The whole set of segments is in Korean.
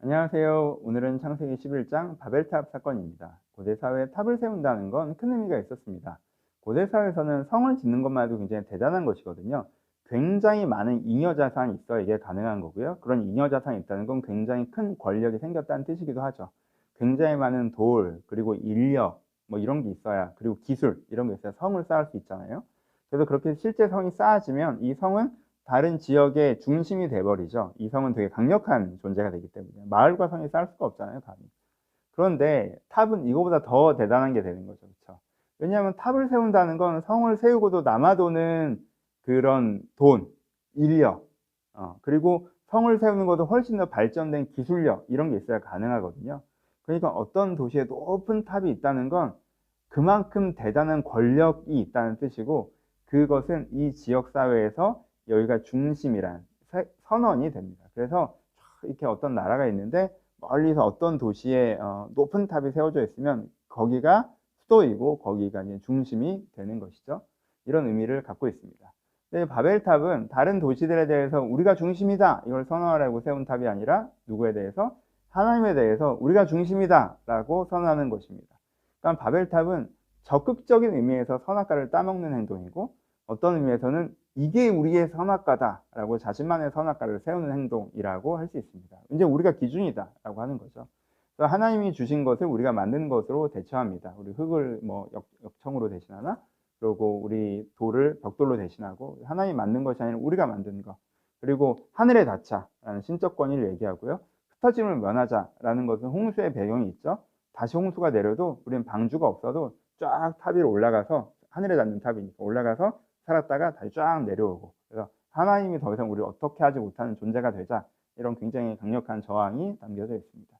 안녕하세요. 오늘은 창세기 11장 바벨탑 사건입니다. 고대 사회에 탑을 세운다는 건 큰 의미가 있었습니다. 고대 사회에서는 성을 짓는 것만 해도 굉장히 대단한 것이거든요. 굉장히 많은 잉여 자산이 있어 이게 가능한 거고요. 그런 잉여 자산이 있다는 건 굉장히 큰 권력이 생겼다는 뜻이기도 하죠. 굉장히 많은 돌, 그리고 인력, 뭐 이런 게 있어야, 그리고 기술, 이런 게 있어야 성을 쌓을 수 있잖아요. 그래서 그렇게 실제 성이 쌓아지면 이 성은 다른 지역의 중심이 돼버리죠. 이 성은 되게 강력한 존재가 되기 때문에. 마을과 성이 쌓을 수가 없잖아요, 감히. 그런데 탑은 이거보다 더 대단한 게 되는 거죠. 그렇죠? 왜냐하면 탑을 세운다는 건 성을 세우고도 남아도는 그런 돈, 인력, 그리고 성을 세우는 것도 훨씬 더 발전된 기술력, 이런 게 있어야 가능하거든요. 그러니까 어떤 도시에 높은 탑이 있다는 건 그만큼 대단한 권력이 있다는 뜻이고, 그것은 이 지역 사회에서 여기가 중심이란 선언이 됩니다. 그래서 이렇게 어떤 나라가 있는데 멀리서 어떤 도시에 높은 탑이 세워져 있으면 거기가 수도이고 거기가 이제 중심이 되는 것이죠. 이런 의미를 갖고 있습니다. 근데 바벨탑은 다른 도시들에 대해서 우리가 중심이다 이걸 선언하려고 세운 탑이 아니라 누구에 대해서? 하나님에 대해서 우리가 중심이다 라고 선언하는 것입니다. 그러니까 바벨탑은 적극적인 의미에서 선악과를 따먹는 행동이고, 어떤 의미에서는 이게 우리의 선악과다라고 자신만의 선악과를 세우는 행동이라고 할 수 있습니다. 이제 우리가 기준이다라고 하는 거죠. 그래서 하나님이 주신 것을 우리가 만든 것으로 대처합니다. 우리 흙을 뭐 역청으로 대신하나, 그리고 우리 돌을 벽돌로 대신하고, 하나님이 만든 것이 아니라 우리가 만든 것. 그리고 하늘에 닿자라는 신적 권위를 얘기하고요. 흩어짐을 면하자라는 것은 홍수의 배경이 있죠. 다시 홍수가 내려도 우리는 방주가 없어도 쫙 탑 위로 올라가서, 하늘에 닿는 탑이니까 올라가서 살았다가 다시 쫙 내려오고, 그래서 하나님이 더 이상 우리를 어떻게 하지 못하는 존재가 되자, 이런 굉장히 강력한 저항이 담겨져 있습니다.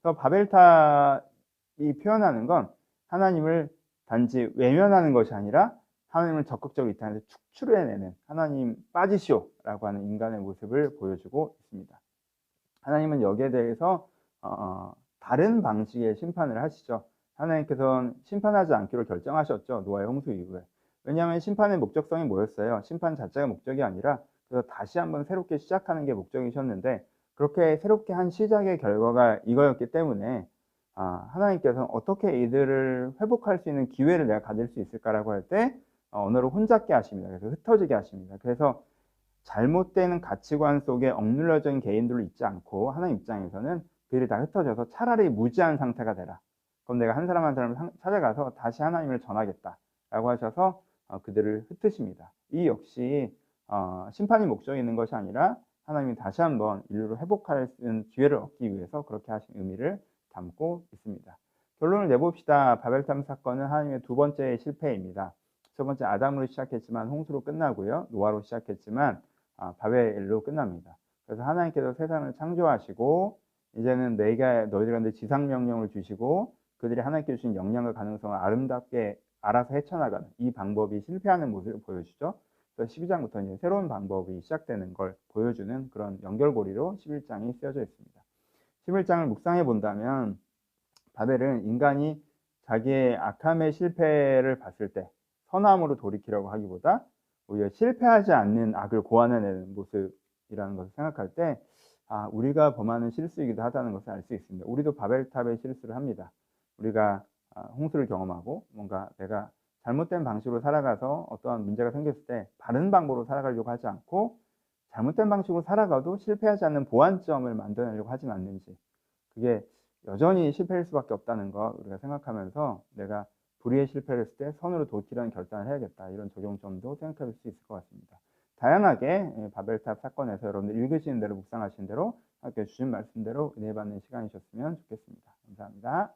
그래서 바벨탑이 표현하는 건 하나님을 단지 외면하는 것이 아니라 하나님을 적극적으로 이 땅에서 축출해내는, 하나님 빠지시오라고 하는 인간의 모습을 보여주고 있습니다. 하나님은 여기에 대해서 다른 방식의 심판을 하시죠. 하나님께서는 심판하지 않기로 결정하셨죠. 노아의 홍수 이후에. 왜냐하면 심판의 목적성이 뭐였어요? 심판 자체가 목적이 아니라 그래서 다시 한번 새롭게 시작하는 게 목적이셨는데, 그렇게 새롭게 한 시작의 결과가 이거였기 때문에 하나님께서는 어떻게 이들을 회복할 수 있는 기회를 내가 가질 수 있을까라고 할 때 언어를 혼잡게 하십니다. 그래서 흩어지게 하십니다. 그래서 잘못된 가치관 속에 억눌려진 개인들로 있지 않고, 하나님 입장에서는 그들이 다 흩어져서 차라리 무지한 상태가 되라. 그럼 내가 한 사람 한 사람을 찾아가서 다시 하나님을 전하겠다라고 하셔서 그들을 흩으십니다. 이 역시 심판이 목적이 있는 것이 아니라 하나님이 다시 한번 인류를 회복할 수 있는 기회를 얻기 위해서 그렇게 하신 의미를 담고 있습니다. 결론을 내봅시다. 바벨탑 사건은 하나님의 두 번째 실패입니다. 첫 번째 아담으로 시작했지만 홍수로 끝나고요. 노아로 시작했지만 바벨로 끝납니다. 그래서 하나님께서 세상을 창조하시고 이제는 너희들한테 지상 명령을 주시고, 그들이 하나님께 주신 역량과 가능성을 아름답게 알아서 헤쳐나가는 이 방법이 실패하는 모습을 보여주죠. 그래서 12장부터 이제 새로운 방법이 시작되는 걸 보여주는 그런 연결고리로 11장이 쓰여져 있습니다. 11장을 묵상해 본다면 바벨은 인간이 자기의 악함의 실패를 봤을 때 선함으로 돌이키려고 하기보다 오히려 실패하지 않는 악을 고안해내는 모습이라는 것을 생각할 때 우리가 범하는 실수이기도 하다는 것을 알 수 있습니다. 우리도 바벨탑의 실수를 합니다. 우리가 홍수를 경험하고 뭔가 내가 잘못된 방식으로 살아가서 어떠한 문제가 생겼을 때 바른 방법으로 살아가려고 하지 않고, 잘못된 방식으로 살아가도 실패하지 않는 보완점을 만들어내려고 하진 않는지, 그게 여전히 실패일 수밖에 없다는 거 우리가 생각하면서 내가 불의의 실패를 했을 때 선으로 돌이키려는 결단을 해야겠다, 이런 적용점도 생각해 볼 수 있을 것 같습니다. 다양하게 바벨탑 사건에서 여러분들 읽으시는 대로 묵상하시는 대로 하나님께 주신 말씀대로 은혜 받는 시간이셨으면 좋겠습니다. 감사합니다.